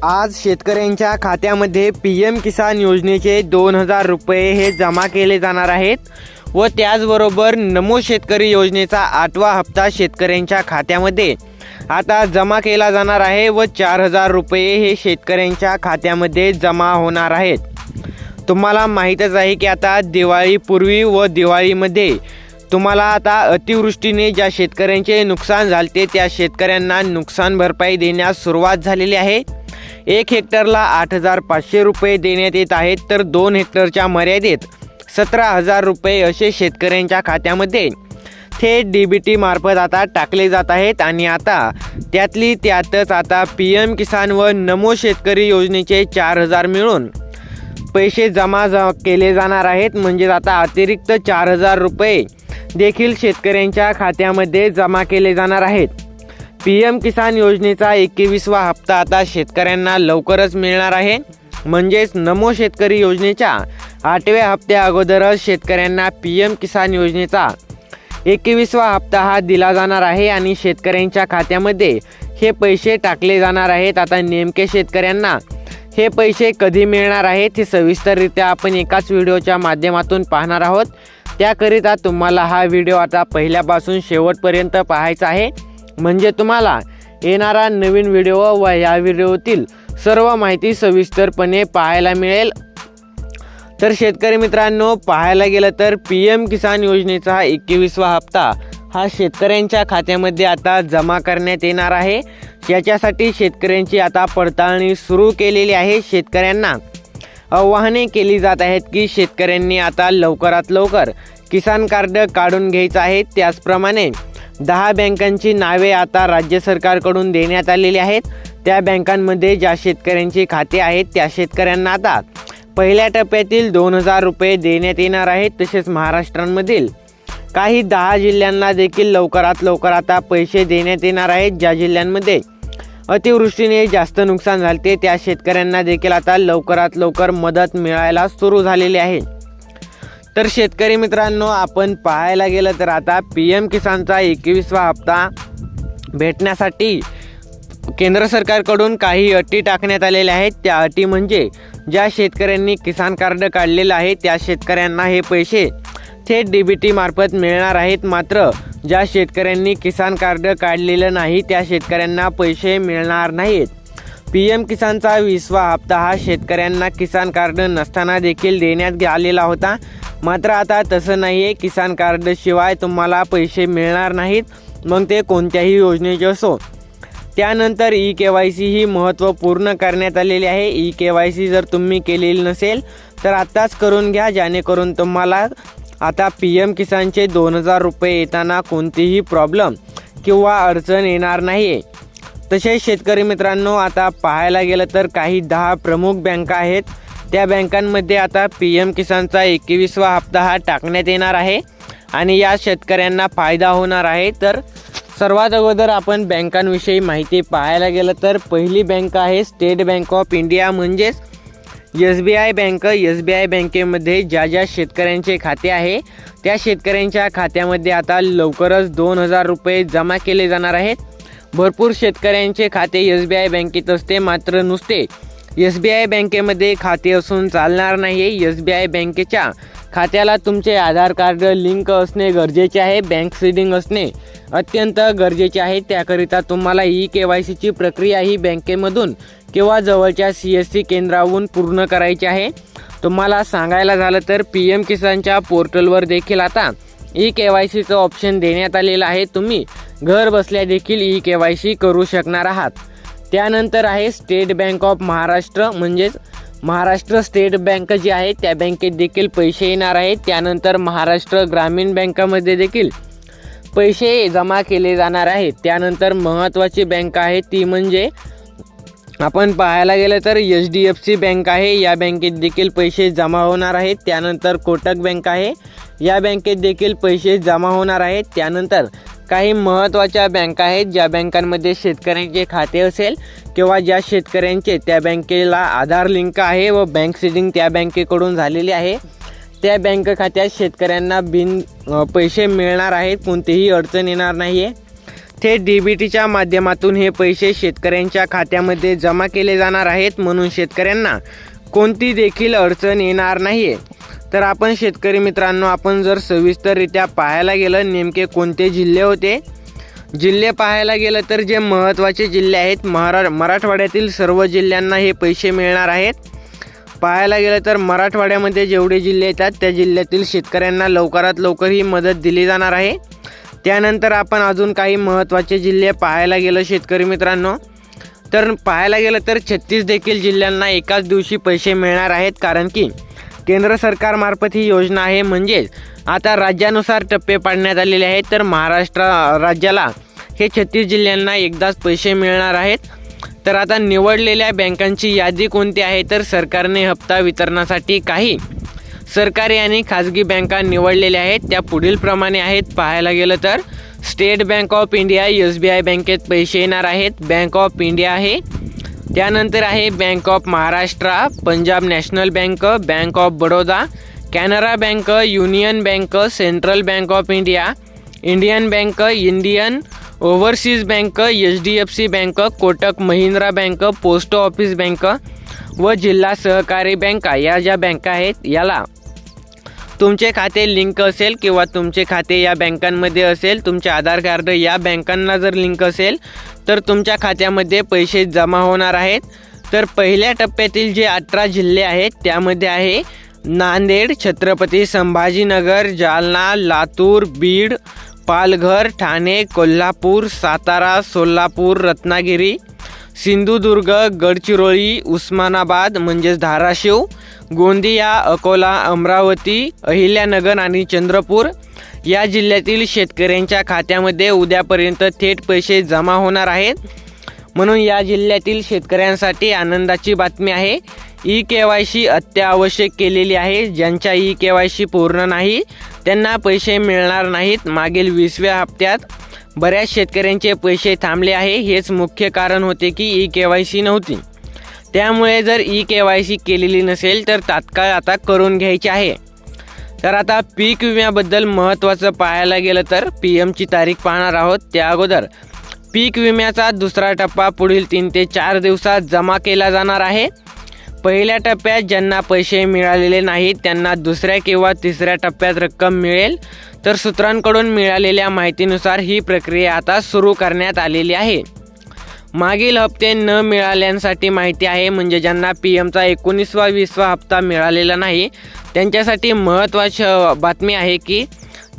आज शेतकऱ्यांच्या खात्यामध्ये पीएम किसान योजनेचे 2000 रुपये हे जमा केले जाणार आहेत व त्याचबरोबर नमो शेतकरी योजनेचा 8वा हप्ता शेतकऱ्यांच्या खात्यामध्ये आता जमा केला जाणार आहे व 4000 रुपये हे शेतकऱ्यांच्या खात्यामध्ये जमा होणार आहेत। तुम्हाला माहीतच आहे की आता दिवाळीपूर्वी व दिवाळीमध्ये तुम्हाला आता अतिवृष्टीने ज्या शेतकऱ्यांचे नुकसान झाले त्या शेतकऱ्यांना नुकसान भरपाई देण्यास सुरुवात झालेली आहे। 1 हेक्टरला 8500 रुपये देण्यात येत आहेत, तर 2 हेक्टरच्या मर्यादेत 17000 रुपये असे शेतकऱ्यांच्या खात्यामध्ये थेट DBT मार्फत आता टाकले जात आहेत। आणि आता त्यातली त्यातच आता पीएम किसान व नमो शेतकरी योजनेचे 4000 मिळून पैसे जमा केले जाणार आहेत। म्हणजे आता अतिरिक्त 4000 रुपये देखील शेतकऱ्यांच्या खात्यामध्ये जमा केले जाणार आहेत। पीएम किसान योजनेचा 21वा हप्ता आता शेतकऱ्यांना लवकरच मिळणार आहे। म्हणजेच नमो शेतकरी योजनेच्या 8व्या हप्त्या अगोदरच शेतकऱ्यांना पीएम किसान योजनेचा 21वा हप्ता हा दिला जाणार आहे आणि शेतकऱ्यांच्या खात्यामध्ये हे पैसे टाकले जाणार आहेत। आता नेमके शेतकऱ्यांना हे पैसे कधी मिळणार आहेत हे सविस्तररित्या आपण एकाच व्हिडिओच्या माध्यमातून पाहणार आहोत। त्याकरिता तुम्हाला हा व्हिडिओ आता पहिल्यापासून शेवटपर्यंत पाहायचा आहे, म्हणजे तुम्हाला येणारा नवीन व्हिडिओ व या व्हिडिओतील सर्व माहिती सविस्तरपणे पाहायला मिळेल। तर शेतकरी मित्रांनो, पाहायला गेलं तर पीएम किसान योजनेचा 21वा हप्ता हा शेतकऱ्यांच्या खात्यामध्ये आता जमा करण्यात येणार आहे। याच्यासाठी शेतकऱ्यांची आता पडताळणी सुरू केलेली आहे। शेतकऱ्यांना आवाहने केली जात आहेत की शेतकऱ्यांनी आता लवकरात लवकर किसान कार्ड काढून घ्यायचं आहे। त्याचप्रमाणे 10 बँकांची नावे आता राज्य सरकारकडून देण्यात आलेली आहेत। त्या बँकांमध्ये ज्या शेतकऱ्यांची खाते आहेत त्या शेतकऱ्यांना आता पहिल्या टप्प्यातील 2000 रुपये देण्यात येणार आहेत। तसेच महाराष्ट्रामधील काही 10 जिल्ह्यांना देखील लवकरात लवकर आता पैसे देण्यात येणार आहेत। ज्या जिल्ह्यांमध्ये अतिवृष्टीने जास्त नुकसान झाले त्या शेतकऱ्यांना देखील आता लवकरात लवकर मदत मिळायला सुरू झालेली आहे। तर शेतकरी मित्रांनो, आपण पाहायला गेलं तर आता पीएम किसानचा 21वा हप्ता भेटण्यासाठी केंद्र सरकारकडून काही अटी टाकण्यात आलेल्या आहेत। त्या अटी म्हणजे ज्या शेतकऱ्यांनी किसान कार्ड काढलेलं आहे त्या शेतकऱ्यांना हे पैसे थेट DBT मार्फत मिळणार आहेत। मात्र ज्या शेतकऱ्यांनी किसान कार्ड काढलेलं नाही त्या शेतकऱ्यांना पैसे मिळणार नाहीत। पीएम किसानचा 20वा हप्ता हा शेतकऱ्यांना किसान कार्ड नसताना देखील देण्यात आलेला होता। मात्र आता तसं नाही आहे, किसान कार्ड शिवाय तुम्हाला पैसे मिळणार नाहीत, मग ते कोणत्याही योजनेचे असो। त्यानंतर EKYC ही महत्त्वपूर्ण करण्यात आलेली आहे। EKYC जर तुम्ही केलेली नसेल तर आत्ताच करून घ्या, जेणेकरून तुम्हाला आता पीएम किसानचे 2000 रुपये येताना कोणतीही प्रॉब्लेम किंवा अडचण येणार नाही। तसेच शेतकरी मित्रांनो, आता पाहायला गेलं तर काही 10 प्रमुख बँका आहेत, त्या बँकांमध्ये आता पीएम किसानचा 21वा हप्ता हा टाकण्यात येणार आहे आणि या शेतकऱ्यांना फायदा होणार आहे। तर सर्वात अगोदर आपण बँकांविषयी माहिती पाहायला गेलं तर पहिली बँक आहे स्टेट बँक ऑफ इंडिया, म्हणजेच SBI बँक। SBI बँकेमध्ये ज्या शेतकऱ्यांचे खाते आहे त्या शेतकऱ्यांच्या खात्यामध्ये आता लवकरच 2000 रुपये जमा केले जाणार आहेत। भरपूर शेतकऱ्यांचे खाते SBI बँकेत असते, मात्र नुसते SBI बँकेमध्ये खाते असून चालणार नाही। SBI बँकेच्या खात्याला तुमचे आधार कार्ड लिंक असणे गरजेचे आहे, बँक सीडिंग असणे अत्यंत गरजेचे आहे। त्याकरिता तुम्हाला EKYCची प्रक्रिया ही बँकेमधून किंवा जवळच्या CSC केंद्रावरून पूर्ण करायची आहे। तुम्हाला सांगायला झालं तर पीएम किसानच्या पोर्टलवर देखील आता EKYCचं ऑप्शन देण्यात आलेलं आहे। तुम्ही घर बसल्या देखील EKYC करू शकणार आहात। त्यानंतर आहे स्टेट बँक ऑफ महाराष्ट्र, म्हणजेच महाराष्ट्र स्टेट बँक जी आहे त्या बँकेत देखील पैसे येणार आहेत। त्यानंतर महाराष्ट्र ग्रामीण बँकामध्ये देखील पैसे जमा केले जाणार आहेत। त्यानंतर महत्त्वाची बँक आहे ती म्हणजे आपण पाहायला गेलं तर HDFC बँक आहे, या बँकेत देखील पैसे जमा होणार आहेत। त्यानंतर कोटक बँक आहे, या बँकेत देखील पैसे जमा होणार आहेत। त्यानंतर काही महत्त्वाच्या बँका आहेत ज्या बँकांमध्ये शेतकऱ्यांचे खाते असेल किंवा ज्या शेतकऱ्यांचे त्या बँकेला आधार लिंक आहे व बँक सीडिंग त्या बँकेकडून झालेली आहे, त्या बँक खात्यात शेतकऱ्यांना पैसे मिळणार आहेत, कोणतीही अडचण येणार नाही आहे। थेट DBTच्या माध्यमातून हे पैसे शेतकऱ्यांच्या खात्यामध्ये जमा केले जाणार आहेत, म्हणून शेतकऱ्यांना कोणती देखील अडचण येणार नाही आहे। तर आपण शेतकरी मित्रांनो, आपण जर सविस्तररित्या पाहायला गेलं नेमके कोणते जिल्हे होते, जिल्हे पाहायला गेलं तर जे महत्त्वाचे जिल्हे आहेत मराठवाड्यातील सर्व जिल्ह्यांना हे पैसे मिळणार आहेत। पाहायला गेलं तर मराठवाड्यामध्ये जेवढे जिल्हे येतात त्या जिल्ह्यातील शेतकऱ्यांना लवकरात लवकर ही मदत दिली जाणार आहे। त्यानंतर आपण अजून काही महत्त्वाचे जिल्हे पाहायला गेलं शेतकरी मित्रांनो, तर पाहायला गेलं तर 36 देखील जिल्ह्यांना एकाच दिवशी पैसे मिळणार आहेत, कारण की केंद्र सरकारमार्फत ही योजना आहे। म्हणजेच आता राज्यानुसार टप्पे पाडण्यात आलेले आहेत, तर महाराष्ट्र राज्याला हे 36 जिल्ह्यांना एकदाच पैसे मिळणार आहेत। तर आता निवडलेल्या बँकांची यादी कोणती आहे, तर सरकारने हप्ता वितरणासाठी काही सरकारी आणि खाजगी बँका निवडलेल्या आहेत, त्या पुढील प्रमाणे आहेत। पाहायला गेलं तर state bank of India SBI बँकेत पैसे येणार आहेत, बँक ऑफ इंडिया आहे, त्यानंतर आहे bank of Maharashtra, Punjab national bank, bank of Baroda, Canara bank, union bank, central bank of India, Indian bank, Indian overseas bank, HDFC bank, Kotak Mahindra bank, post office bank व जिल्हा सहकारी बँका या ज्या बँका आहेत, याला तुमचे खाते लिंक असेल किंवा तुमचे खाते या बँकांमध्ये असेल, तुमचे आधार कार्ड या बँकांना जर लिंक असेल तर तुमच्या खात्यामध्ये पैसे जमा होणार आहेत। तर पहिल्या टप्प्यातील जे 18 जिल्हे आहेत त्यामध्ये आहे नांदेड, छत्रपती संभाजीनगर, जालना, लातूर, बीड, पालघर, ठाणे, कोल्हापूर, सातारा, सोलापूर, रत्नागिरी, सिंधुदुर्ग, गडचिरोली, उस्मानाबाद म्हणजेच धाराशिव, गोंदिया, अकोला, अमरावती, अहिल्यानगर आणि चंद्रपूर या जिल्ह्यातील शेतकऱ्यांच्या खात्यामध्ये उद्यापर्यंत थेट पैसे जमा होणार आहेत। म्हणून या जिल्ह्यातील शेतकऱ्यांसाठी आनंदाची बातमी आहे। EKYC अत्यावश्यक केलेली आहे। ज्यांच्या EKYC पूर्ण नाही त्यांना पैसे मिळणार नाहीत। मागील 20व्या हप्त्यात बऱ्याच शेतकऱ्यांचे पैसे थांबले आहे, हेच मुख्य कारण होते की EKYC नव्हती। त्यामुळे जर EKYC केलेली नसेल तर तात्काळ आता करून घ्यायची आहे। तर आता पीक विम्याबद्दल महत्त्वाचं पाहायला गेलं तर PMची तारीख पाहणार आहोत। त्या अगोदर पीक विम्याचा दुसरा टप्पा पुढील 3 ते 4 दिवसात जमा केला जाणार आहे। पहिल्या टप्प्यात ज्यांना पैसे मिळालेले नाहीत त्यांना दुसऱ्या किंवा तिसऱ्या टप्प्यात रक्कम मिळेल। तर सूत्रांकडून मिळालेल्या माहितीनुसार ही प्रक्रिया आता सुरू करण्यात आलेली आहे। मागील हप्ते न मिळाल्यांसाठी माहिती आहे, म्हणजे ज्यांना PMचा 19वा 20वा हप्ता मिळालेला नाही त्यांच्यासाठी महत्त्वाची बातमी आहे की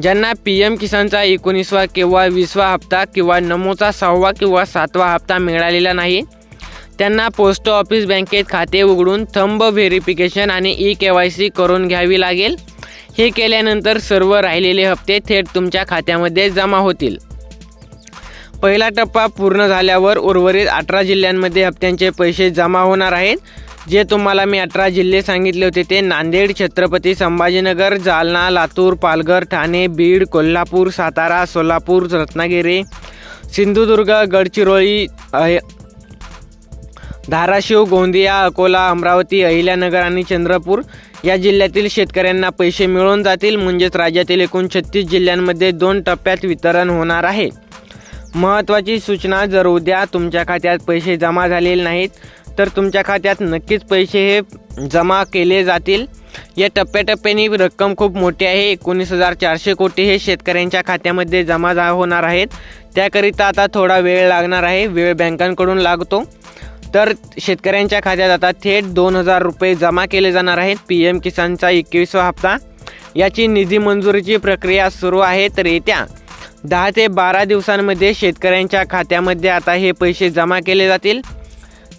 ज्यांना PM किसानचा 19वा किंवा 20वा हप्ता किंवा नमोचा 6वा किंवा 7वा हप्ता मिळालेला नाही त्यांना पोस्ट ऑफिस बँकेत खाते उघडून थंब व्हेरिफिकेशन आणि EKYC करून घ्यावी लागेल। हे केल्यानंतर सर्व राहिलेले हप्ते थेट तुमच्या खात्यामध्ये जमा होतील। पहिला टप्पा पूर्ण झाल्यावर उर्वरित 18 जिल्ह्यांमध्ये हप्त्यांचे पैसे जमा होणार आहेत। जे तुम्हाला मी 18 जिल्हे सांगितले होते ते नांदेड, छत्रपती संभाजीनगर, जालना, लातूर, पालघर, ठाणे, बीड, कोल्हापूर, सातारा, सोलापूर, रत्नागिरी, सिंधुदुर्ग, गडचिरोली, धाराशिव, गोंदिया, अकोला, अमरावती, अहिल्यानगर आणि चंद्रपूर या जिल्ह्यातील शेतकऱ्यांना पैसे मिळून जातील। म्हणजेच राज्यातील एकूण 36 जिल्ह्यांमध्ये 2 टप्प्यात वितरण होणार आहे। महत्त्वाची सूचना, जर उद्या तुमच्या खात्यात पैसे जमा झालेले नाहीत तर तुमच्या खात्यात नक्कीच पैसे हे जमा केले जातील। या टप्प्याटप्प्याने रक्कम खूप मोठी आहे, 19,400 कोटी हे शेतकऱ्यांच्या खात्यामध्ये जमा होणार आहेत। त्याकरिता आता थोडा वेळ लागणार आहे, वेळ बँकांकडून लागतो। तर शेतकऱ्यांच्या खात्यात आता थेट 2,000 रुपये जमा केले जाणार आहेत। PM किसानचा 21वा हप्ता याची निधी मंजुरीची प्रक्रिया सुरू आहे। तर येत्या 10 ते 12 दिवसांमध्ये शेतकऱ्यांच्या खात्यामध्ये आता हे पैसे जमा केले जातील।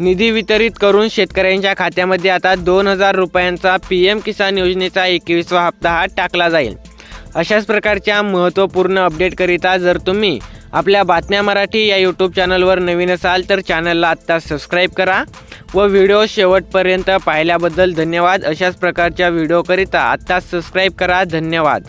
निधी वितरित करून शेतकऱ्यांच्या खात्यामध्ये आता 2,000 रुपयांचा PM किसान योजनेचा 21वा हप्ता हा टाकला जाईल। अशाच प्रकारच्या महत्त्वपूर्ण अपडेटकरिता जर तुम्ही आपल्या बातम्या मराठी या यूट्यूब चॅनलवर नवीन असाल तर चॅनलला आत्ता सबस्क्राईब करा व व्हिडिओ शेवटपर्यंत पाहिल्याबद्दल धन्यवाद। अशाच प्रकारच्या व्हिडिओकरिता आत्ताच सबस्क्राईब करा। धन्यवाद।